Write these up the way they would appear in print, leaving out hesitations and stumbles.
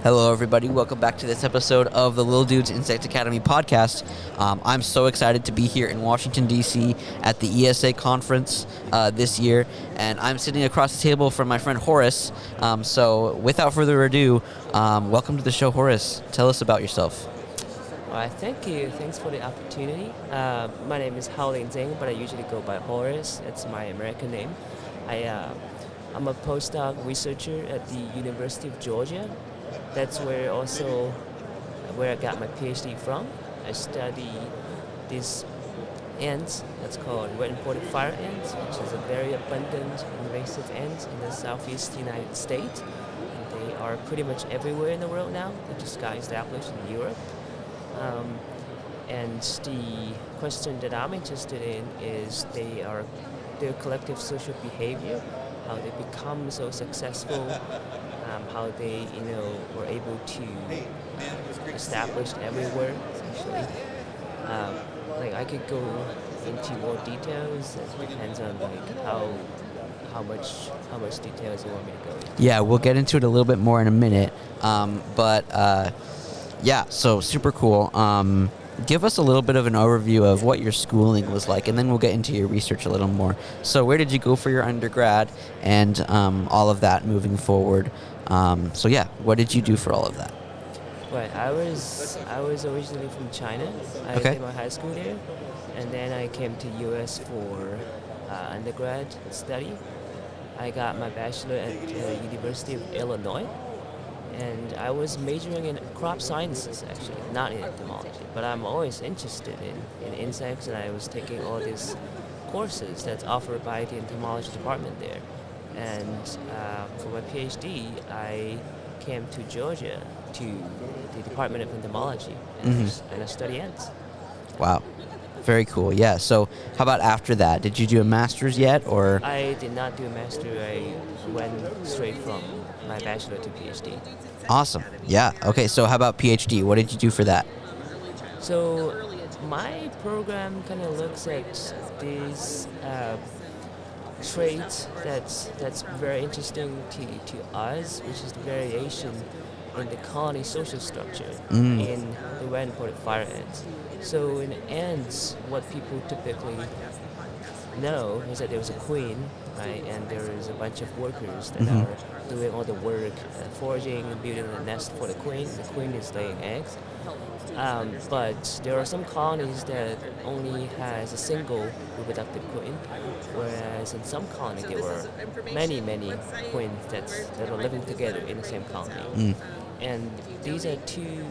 Hello, everybody. Welcome back to this episode of the Lil Dudes Insect Academy podcast. I'm so excited to be here in Washington, D.C. at the ESA conference this year, and I'm sitting across the table from my friend Horace. So without further ado, welcome to the show, Horace. Tell us about yourself. Thank you. Thanks for the opportunity. My name is Haolin Zeng, but I usually go by Horace. It's my American name. I'm a postdoc researcher at the University of Georgia. That's where I got my PhD from. I study these ants that's called red imported fire ants, which is a very abundant invasive ant in the southeast United States. And they are pretty much everywhere in the world now. They just got established in Europe. And the question that I'm interested in is their collective social behavior, how they become so successful, how they were able to establish everywhere essentially. I could go into more details. It depends on how much details you want me to go into. Yeah, we'll get into it a little bit more in a minute. So super cool. Give us a little bit of an overview of what your schooling was like, and then we'll get into your research a little more. So where did you go for your undergrad and all of that moving forward? What did you do for all of that? Right, I was originally from China. I did my high school there, and then I came to U.S. for undergrad study. I got my bachelor at the University of Illinois. And I was majoring in crop sciences, actually, not in entomology. But I'm always interested in insects, and I was taking all these courses that's offered by the entomology department there. And for my PhD, I came to Georgia to the Department of Entomology, and I study ants. Wow. Very cool. Yeah. So how about after that? Did you do a master's yet, or? I did not do a master. I went straight from my bachelor to PhD. Awesome. Yeah. Okay. So how about PhD? What did you do for that? So my program kind of looks at these traits that's very interesting to us, which is the variation in the colony social structure in the red imported fire ants. So in ants, what people typically know is that there's a queen, right, and there is a bunch of workers that are doing all the work, foraging and building a nest for the queen. The queen is laying eggs. But there are some colonies that only has a single reproductive queen, whereas in some colonies there were many queens that are living together in the same colony. And these are two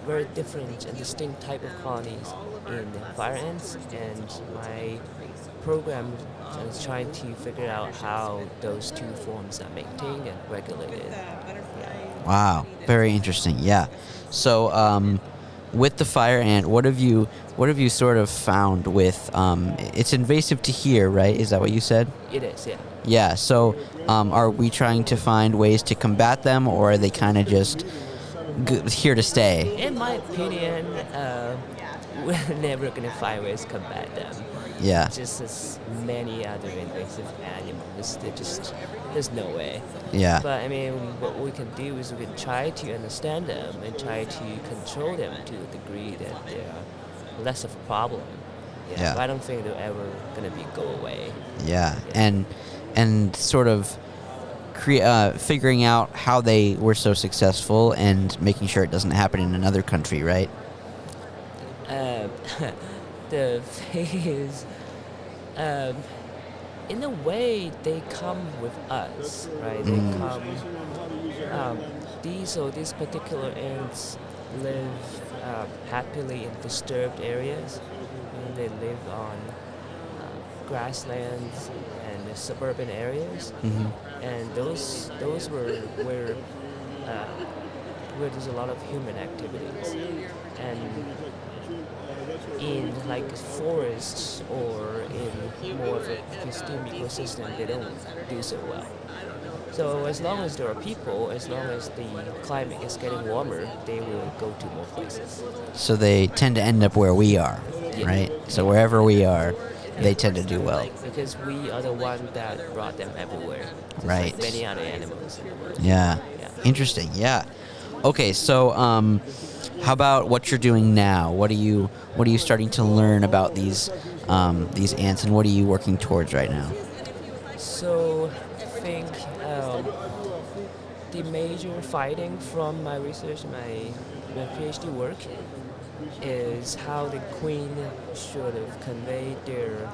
very different and distinct type of colonies in fire ants, and my program is trying to figure out how those two forms are maintained and regulated. Yeah. Wow, very interesting. Yeah. So, with the fire ant, what have you sort of found with? It's invasive to here, right? Is that what you said? It is, yeah. Yeah. So, are we trying to find ways to combat them, or are they kind of just here to stay? In my opinion, we're never going to find ways to combat them. Yeah. Just as many other invasive animals, there's no way. Yeah. But I mean, what we can do is we can try to understand them and try to control them to a degree that they're less of a problem. Yeah. But I don't think they're ever going to go away. Yeah. And sort of figuring out how they were so successful and making sure it doesn't happen in another country, right? The thing is, in a way, they come with us, right? They come. These particular ants live happily in disturbed areas, and they live on grasslands and suburban areas, and those were where there's a lot of human activities, and in like forests or in more of a pristine ecosystem, they don't do so well. So as long as there are people, as long as the climate is getting warmer, they will go to more places. So they tend to end up where we are, right? So wherever we are, they tend to do well. because we are the one that brought them everywhere, just Right. like many other animals in the world. Yeah. Yeah. Interesting. Yeah. Okay. So, how about what you're doing now? What are you starting to learn about these ants, and what are you working towards right now? So I think the major finding from my research, my PhD work, is how the queen should have conveyed their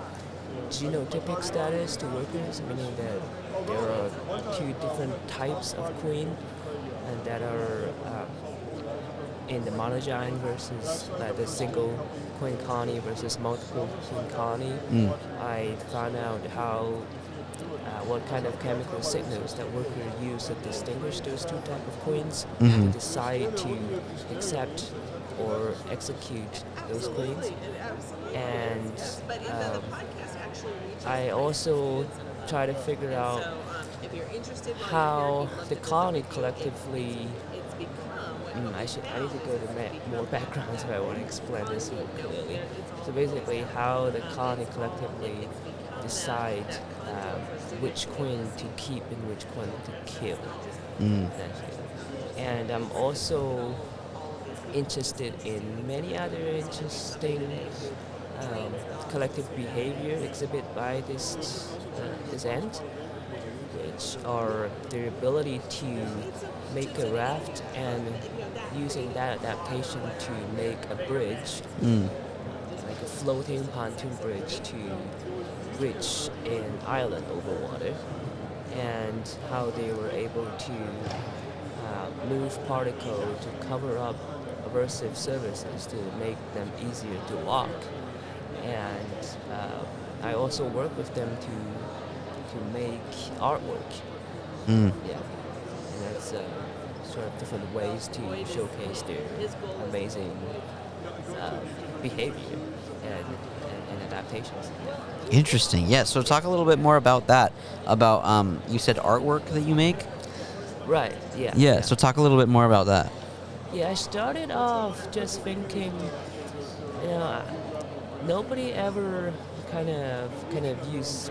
genotypic status to workers, meaning that there are two different types of queen, and that are in the monogyne versus like the single queen colony versus multiple queen colony. Mm. I found out how what kind of chemical signals that workers use to distinguish those two types of queens to decide to accept or execute those queens. And I also try to figure out how the colony collectively. I need to go to more backgrounds if I want to explain this more clearly. So basically, how the colony collectively decide which queen to keep and which queen to kill. Essentially. And I'm also interested in many other interesting collective behavior exhibited by this ant, which are their ability to make a raft and using that adaptation to make a bridge, like a floating pontoon bridge to reach an island over water, and how they were able to move particle to cover up aversive surfaces to make them easier to walk. And I also work with them to make artwork. Yeah, and that's sort of different ways to showcase their amazing behavior and adaptations. Yeah. Interesting. Yeah. So talk a little bit more about that. About you said artwork that you make. Right. Yeah. Yeah. So talk a little bit more about that. Yeah, I started off just thinking, nobody ever kind of use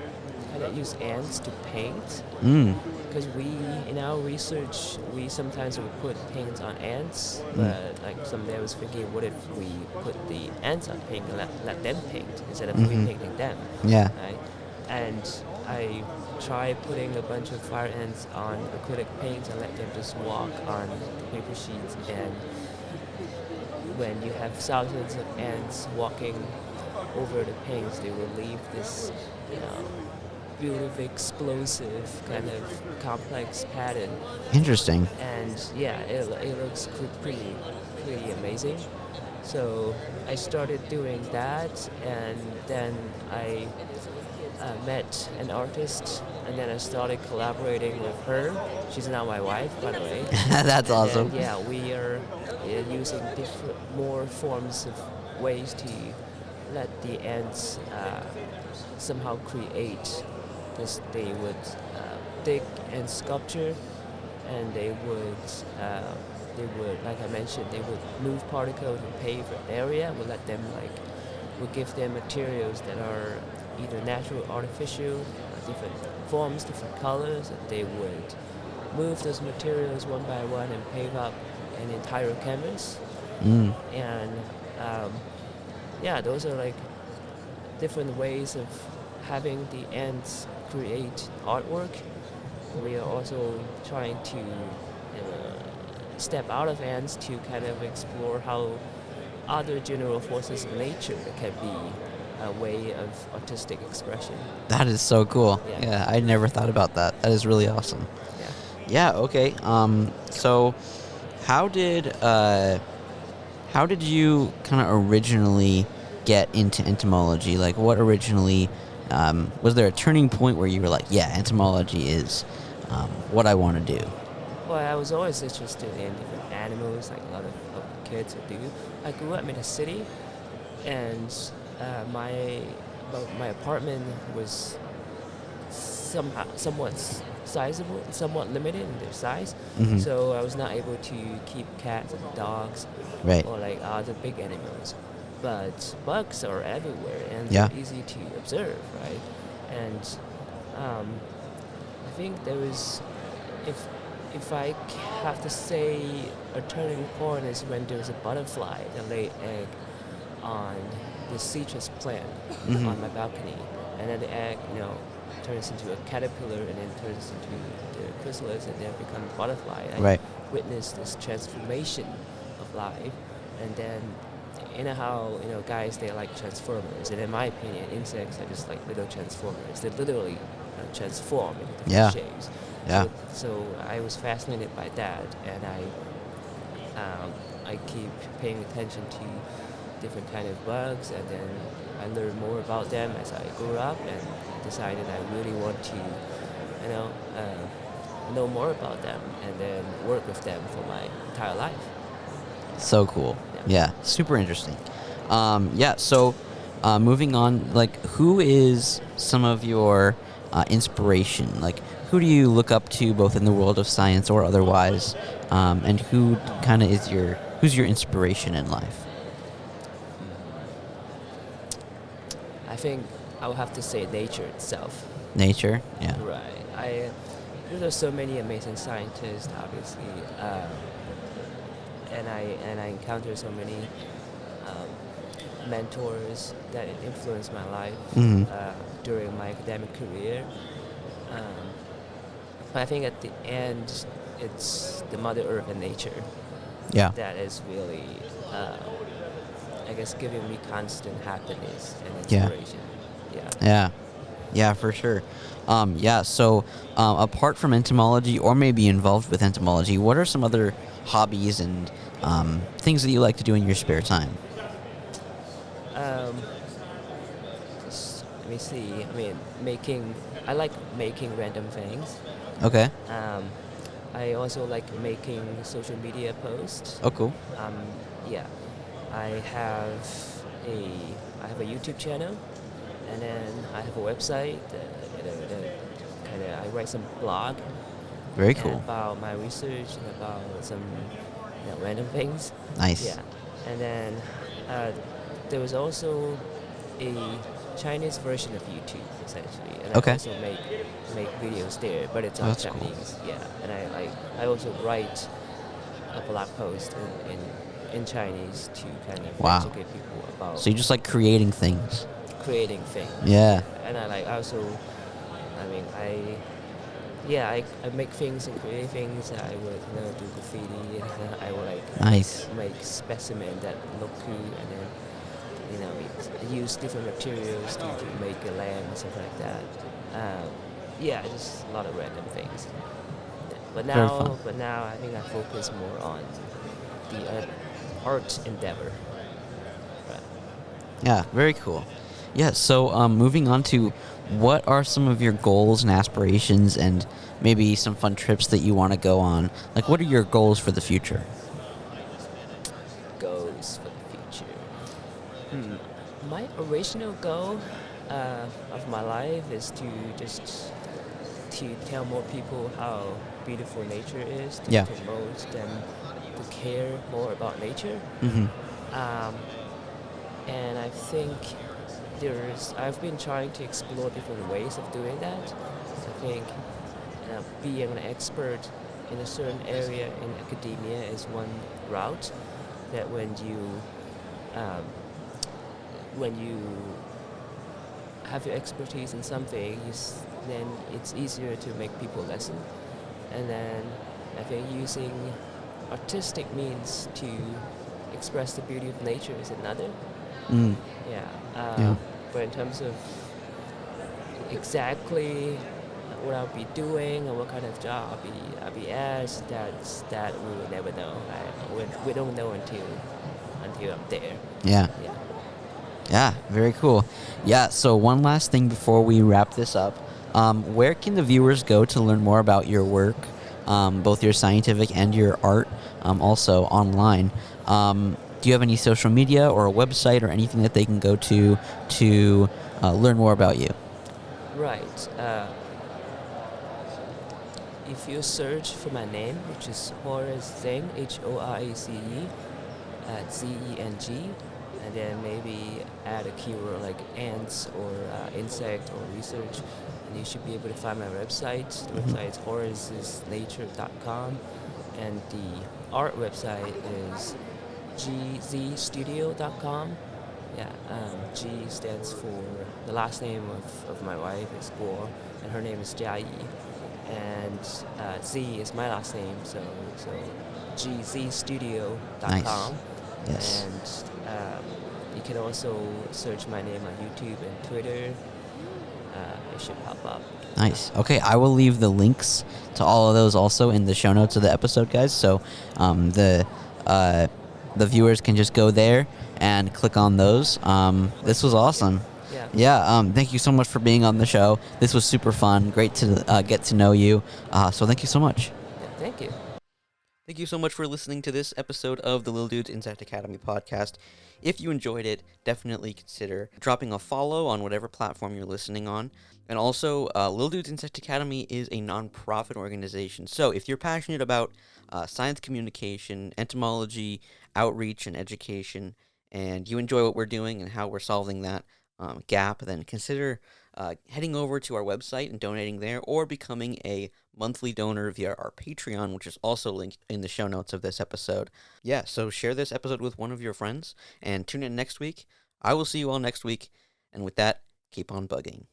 ants to paint, because in our research we sometimes would put paints on ants, but like someday I was thinking, what if we put the ants on paint and let them paint instead of we painting them? Yeah. Right? And I tried putting a bunch of fire ants on acrylic paints and let them just walk on paper sheets, and when you have thousands of ants walking over the paints, they will leave this, beautiful, explosive, kind of complex pattern. Interesting. And yeah, it looks pretty amazing. So I started doing that, and then I met an artist, and then I started collaborating with her. She's now my wife, by the way. That's awesome. Then, yeah, we are using more forms of ways to let the ants somehow create. Because they would dig and sculpture, and they would, like I mentioned, they would move particles and pave an area. Would give them materials that are either natural or artificial, different forms, different colors, and they would move those materials one by one and pave up an entire canvas. And those are like different ways of having the ants create artwork. We are also trying to step out of ants to kind of explore how other general forces in nature can be a way of artistic expression. That is so cool. Yeah. Yeah, I never thought about that. That is really awesome. Yeah. Yeah. Okay. So, how did you kind of originally get into entomology? Like, what originally was there a turning point where you were like, yeah, entomology is what I want to do? Well, I was always interested in different animals, like a lot of kids do. I grew up in a city, and my apartment was somewhat sizable, somewhat limited in their size. So I was not able to keep cats and dogs, Right. or like other big animals. but bugs are everywhere and Yeah. they're easy to observe, right? And I think there is, if if I have to say, a turning point is when there's a butterfly that lay egg on the citrus plant Hmm. on my balcony, and then the egg, turns into a caterpillar and then turns into the chrysalis and then becomes a butterfly. I Right. witnessed this transformation of life, and then how guys, they like transformers, and in my opinion insects are just like little transformers. They literally transform into different Yeah. shapes. Yeah. So I was fascinated by that, and I keep paying attention to different kind of bugs, and then I learned more about them as I grew up, and decided I really want to, know more about them, and then work with them for my entire life. So cool. Yeah. Yeah. Super interesting. Yeah. So, moving on, like, who is some of your inspiration? Like, who do you look up to, both in the world of science or otherwise? And who kind of is who's your inspiration in life? I think I would have to say nature itself. Nature. Yeah. Right. There's so many amazing scientists, obviously, and I encounter so many mentors that influenced my life Hmm. during my academic career. Um, but I think at the end, it's the Mother Earth and nature Yeah. that is really, I guess, giving me constant happiness and Yeah. inspiration. Yeah. Yeah. Yeah, for sure. Yeah, so apart from entomology, or maybe involved with entomology, what are some other hobbies and things that you like to do in your spare time? Um, Let me see. I mean, I like making random things. Okay. Um, I also like making social media posts. Oh, cool. Um, yeah, I have a I have a YouTube channel, and then I have a website. Kind of, I write some blog Very and cool. about my research and about some random things. Nice. Yeah, and then uh, there was also a Chinese version of YouTube, essentially, and Okay. I also make videos there, but it's Oh, on that's cool. Chinese. Yeah, and I also write a blog post in Chinese to kind of Wow. educate people about So you just like creating things. creating things. Yeah. And I also, I mean, I make things and create things. I would do graffiti, and I would Nice. make specimen that look cool, and then use different materials to make a lamp and stuff like that. Yeah, just a lot of random things. Yeah. Very fun. But now I think I focus more on the art endeavor. Right. Yeah, very cool. Yeah, so moving on to, what are some of your goals and aspirations, and maybe some fun trips that you want to go on? Like, what are your goals for the future? Goals for the future. My original goal of my life is to tell more people how beautiful nature is, to Yeah. promote them to care more about nature. Mm-hmm. Um, and I think I've been trying to explore different ways of doing that. I think being an expert in a certain area in academia is one route, that um, when you have your expertise in something, then it's easier to make people listen. And then I think using artistic means to express the beauty of nature is another. Mm. Yeah. Yeah. But in terms of exactly what I'll be doing or what kind of job I'll be asked, that we will never know. We don't know until I'm there. Yeah. Yeah. Yeah, very cool. Yeah, so one last thing before we wrap this up. Where can the viewers go to learn more about your work, both your scientific and your art, also online? Do you have any social media or a website or anything that they can go to learn more about you? Right. If you search for my name, which is Horace Zeng, Horace, Zeng, and then maybe add a keyword like ants or insect or research, and you should be able to find my website. The website is horacesnature.com, and the art website is gzstudio.com. Yeah, G stands for the last name of my wife is Guo, and her name is Jia Yi. And Z is my last name, so gzstudio.com. Nice. Yes. And you can also search my name on YouTube and Twitter. It should pop up. Nice. Okay, I will leave the links to all of those also in the show notes of the episode, guys. So the viewers can just go there and click on those. This was awesome. Yeah. Thank you so much for being on the show. This was super fun. Great to get to know you. So thank you so much. Yeah, thank you. Thank you so much for listening to this episode of the Lil Dudes Insect Academy podcast. If you enjoyed it, definitely consider dropping a follow on whatever platform you're listening on. And also, Lil Dudes Insect Academy is a non-profit organization. So if you're passionate about science communication, entomology, outreach, and education, and you enjoy what we're doing and how we're solving that gap, then consider heading over to our website and donating there, or becoming a monthly donor via our Patreon, which is also linked in the show notes of this episode. Yeah, so share this episode with one of your friends, and tune in next week. I will see you all next week, and with that, keep on bugging.